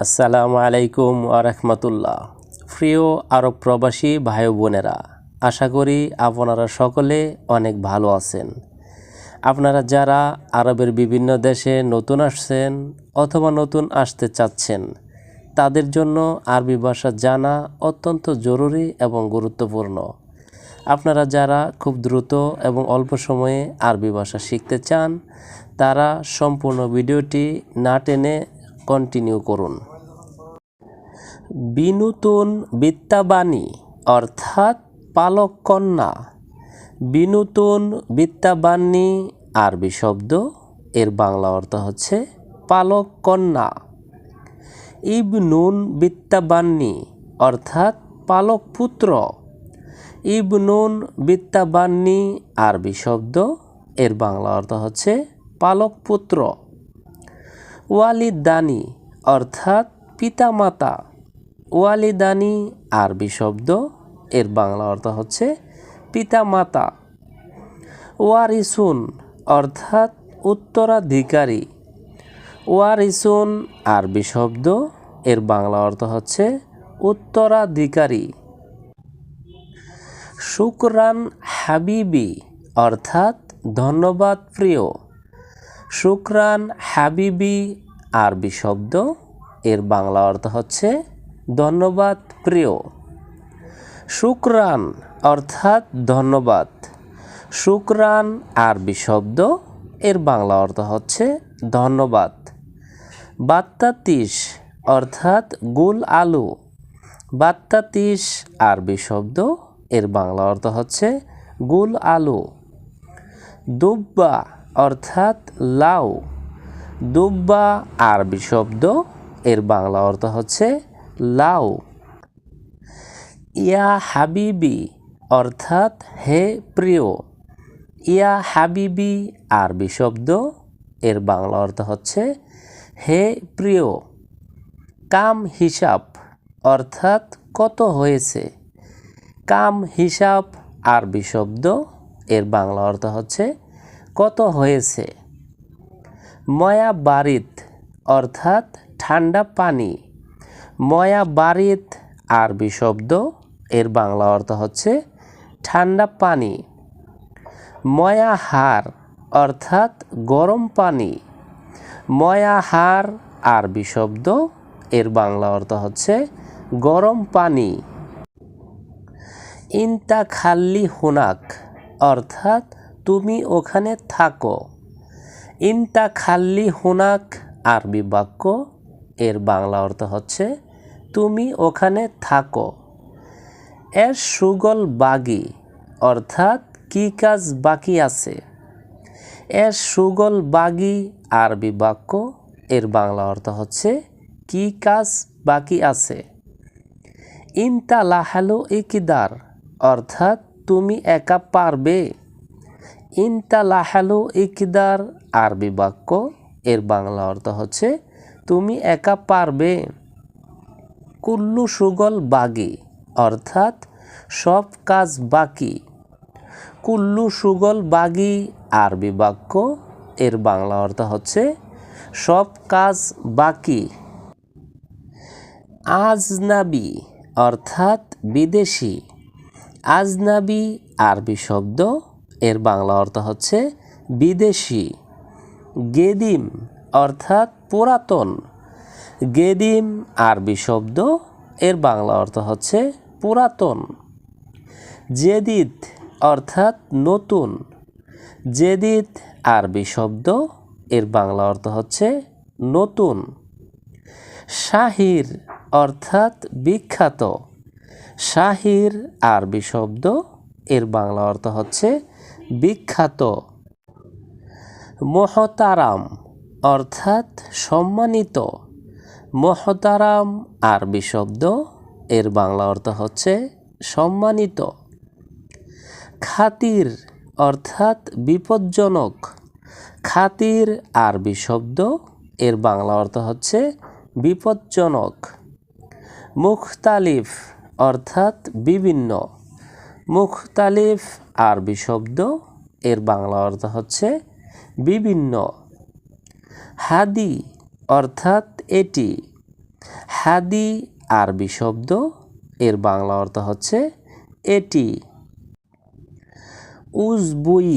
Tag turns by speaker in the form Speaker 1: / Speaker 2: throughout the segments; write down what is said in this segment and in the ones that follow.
Speaker 1: আসসালামু আলাইকুম ওয়া রাহমাতুল্লাহ। প্রিয় আরব প্রবাসী ভাই বোনেরা, আশা করি আপনারা সকলে অনেক ভালো আছেন। আপনারা যারা আরবের বিভিন্ন দেশে নতুন আসছেন অথবা নতুন আসতে চাচ্ছেন, তাদের জন্য আরবি ভাষা জানা অত্যন্ত জরুরি এবং গুরুত্বপূর্ণ। আপনারা যারা খুব দ্রুত এবং অল্প সময়ে আরবি ভাষা শিখতে চান, তারা সম্পূর্ণ ভিডিওটি না টেনে কন্টিনিউ করুন। বিনুতুন বিত্তাবানী অর্থাৎ পালক কন্যা। বিনুতুন বিত্তাবানী আরবি শব্দ, এর বাংলা অর্থ হচ্ছে পালক কন্যা। ইবনুন বিত্তাবানী অর্থাৎ পালক পুত্র। ইবনুন বিত্তাবানী আরবি শব্দ, এর বাংলা অর্থ হচ্ছে পালক পুত্র। ওয়ালিদানি অর্থাৎ পিতামাতা। ওয়ালিদানি আরবি শব্দ, এর বাংলা অর্থ হচ্ছে পিতামাতা। ওয়ারিসুন অর্থাৎ উত্তরাধিকারী। ওয়ারিসুন আরবি শব্দ, এর বাংলা অর্থ হচ্ছে উত্তরাধিকারী। শুকরান হাবিবি অর্থাৎ ধন্যবাদ প্রিয়। শুকরান হাবিবি আরবি শব্দ, এর বাংলা অর্থ হচ্ছে ধন্যবাদ প্রিয়। শুকরান অর্থাৎ ধন্যবাদ। শুকরান আরবি শব্দ, এর বাংলা অর্থ হচ্ছে ধন্যবাদ। বাত্তাতিস অর্থাৎ গুল আলু। বাত্তাতিস আরবি শব্দ, এর বাংলা অর্থ হচ্ছে গুল আলু। দুব্বা অর্থাৎ লাউ। দুব্বা আরবি শব্দ, এর বাংলা অর্থ হচ্ছে লাউ। ইয়া হাবিবি অর্থাৎ হে প্রিয়। ইয়া হাবিবি আরবি শব্দ, এর বাংলা অর্থ হচ্ছে হে প্রিয়। কাম হিসাব অর্থাৎ কত হয়েছে। কাম হিসাব আরবি শব্দ, এর বাংলা অর্থ হচ্ছে কত হয়েছে। ময়া বারিত অর্থাৎ ঠান্ডা পানি। ময়া বারিত আরবি শব্দ, এর বাংলা অর্থ হচ্ছে ঠান্ডা পানি। ময়া হার অর্থাৎ গরম পানি। ময়া হার আরবি শব্দ, এর বাংলা অর্থ হচ্ছে গরম পানি। ইনতা খাল্লি হুনাক অর্থাৎ তুমি ওখানে থাকো। ইনতা খাল্লি হুনাক আরবি বাক্য, এর বাংলা অর্থ হচ্ছে তুমি ওখানে থাকো। এর সুগল বাগি অর্থাৎ কি কাজ বাকি আছে। এর সুগল বাগি আরবি বাক্য, এর বাংলা অর্থ হচ্ছে কি কাজ বাকি আছে। ইনতা লাহালু ইকিদার অর্থাৎ তুমি একা পারবে। ইনতা লাহালু ইকিদার আরবি বাক্য, এর বাংলা অর্থ হচ্ছে তুমি একা পারবে। কুল্লু সুগল বাগি অর্থাৎ সব কাজ বাকি। কুল্লু সুগল বাগি আরবি বাক্য, এর বাংলা অর্থ হচ্ছে সব কাজ বাকি। আজনাবি অর্থাৎ বিদেশি। আজনাবি আরবি শব্দ, এর বাংলা অর্থ হচ্ছে বিদেশি। গেদিম অর্থাৎ পুরাতন। গেদিম আরবি শব্দ, এর বাংলা অর্থ হচ্ছে পুরাতন। জেদিদ অর্থাৎ নতুন। জেদিদ আরবি শব্দ, এর বাংলা অর্থ হচ্ছে নতুন। শাহির অর্থাৎ বিখ্যাত। শাহির আরবি শব্দ, এর বাংলা অর্থ হচ্ছে বিখ্যাত। মোহতারাম অর্থাৎ সম্মানিত। মোহতারাম আরবি শব্দ, এর বাংলা অর্থ হচ্ছে সম্মানিত। খাতির অর্থাৎ বিপজ্জনক। খাতির আরবি শব্দ, এর বাংলা অর্থ হচ্ছে বিপজ্জনক। মুখতালিফ অর্থাৎ বিভিন্ন। মুখতালিফ আরবি শব্দ, এর বাংলা অর্থ হচ্ছে বিভিন্ন। হাদি অর্থাৎ এটি। হাদি আরবি শব্দ, এর বাংলা অর্থ হচ্ছে এটি। উজবুই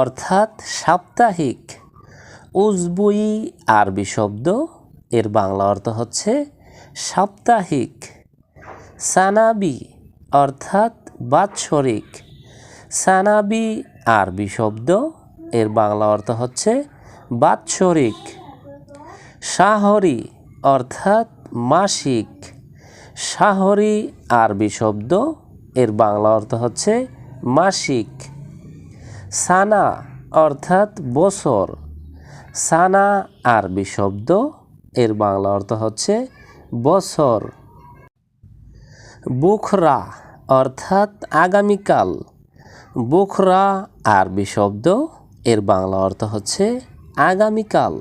Speaker 1: অর্থাৎ সাপ্তাহিক। উজবুই আরবি শব্দ, এর বাংলা অর্থ হচ্ছে সাপ্তাহিক। সানাবি অর্থাৎ বাৎসরিক। সানাবি আরবি শব্দ, এর বাংলা অর্থ হচ্ছে বাৎসরিক। শাহরি অর্থাৎ মাসিক। শাহরি আরবি শব্দ, এর বাংলা অর্থ হচ্ছে মাসিক। সানা অর্থাৎ বছর। সানা আরবি শব্দ, এর বাংলা অর্থ হচ্ছে বছর। বুখরা অর্থাৎ আগামীকাল। বুখরা আরবি শব্দ, এর বাংলা অর্থ হচ্ছে আগামীকাল।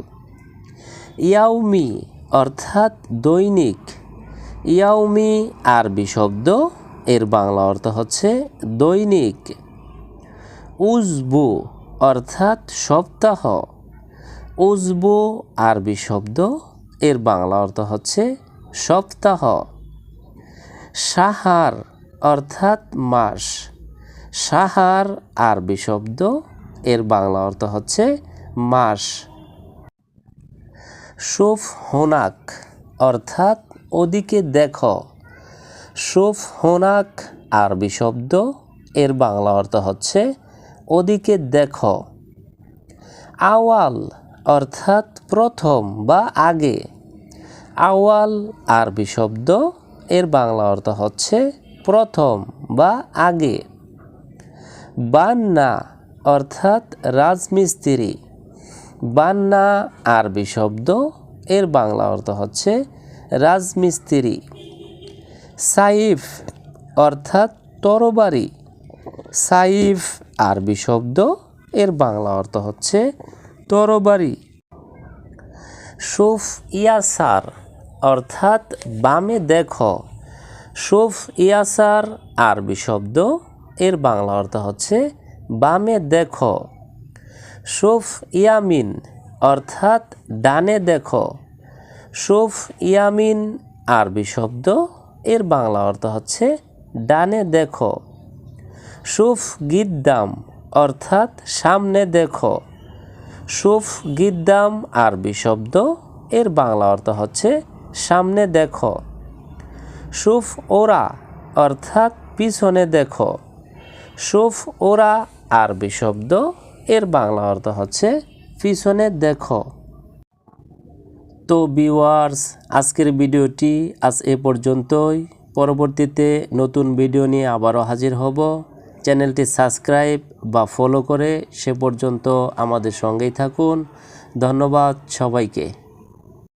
Speaker 1: ইয়াউমি অর্থাৎ দৈনিক। ইয়াউমি আরবি শব্দ, এর বাংলা অর্থ হচ্ছে দৈনিক। উজবু অর্থাৎ সপ্তাহ। উজবু আরবি শব্দ, এর বাংলা অর্থ হচ্ছে সপ্তাহ। সাহার অর্থাৎ মাস। সাহার আরবি শব্দ, এর বাংলা অর্থ হচ্ছে মাস। শুফ হোনাক অর্থাৎ ওদিকে দেখো। শুফ হোনাক আরবি শব্দ, এর বাংলা অর্থ হচ্ছে ওদিকে দেখো। আওয়াল অর্থাৎ প্রথম বা আগে। আওয়াল আরবি শব্দ, এর বাংলা অর্থ হচ্ছে প্রথম বা আগে। বান্না অর্থাৎ রাজমিস্ত্রি। বান্না আরবি শব্দ, এর বাংলা অর্থ হচ্ছে রাজমিস্ত্রি। সাইফ অর্থাৎ তরবারি। সাইফ আরবি শব্দ, এর বাংলা অর্থ হচ্ছে তরবারি। শুফ ইয়াসার অর্থাৎ বামে দেখো। শুফ ইয়াসার আরবি শব্দ, এর বাংলা অর্থ হচ্ছে বামে দেখো। শুফ ইয়ামিন অর্থাৎ ডানে দেখো। শুফ ইয়ামিন আরবি শব্দ, এর বাংলা অর্থ হচ্ছে ডানে দেখো। শুফ গিদ্দাম অর্থাৎ সামনে দেখো। শুফ গিদ্দাম আরবি শব্দ, এর বাংলা অর্থ হচ্ছে সামনে দেখো। শুফ ওরা অর্থাৎ পিছনে দেখো। শুফ ওরা আরবি শব্দ, এর বাংলা অর্থ হচ্ছে পিছনে দেখো। তো ভিউয়ার্স, আজকের ভিডিওটি আজ এ পর্যন্তই। পরবর্তীতে নতুন ভিডিও নিয়ে আবারও হাজির হব। চ্যানেলটি সাবস্ক্রাইব বা ফলো করে সে পর্যন্ত আমাদের সঙ্গেই থাকুন। ধন্যবাদ সবাইকে।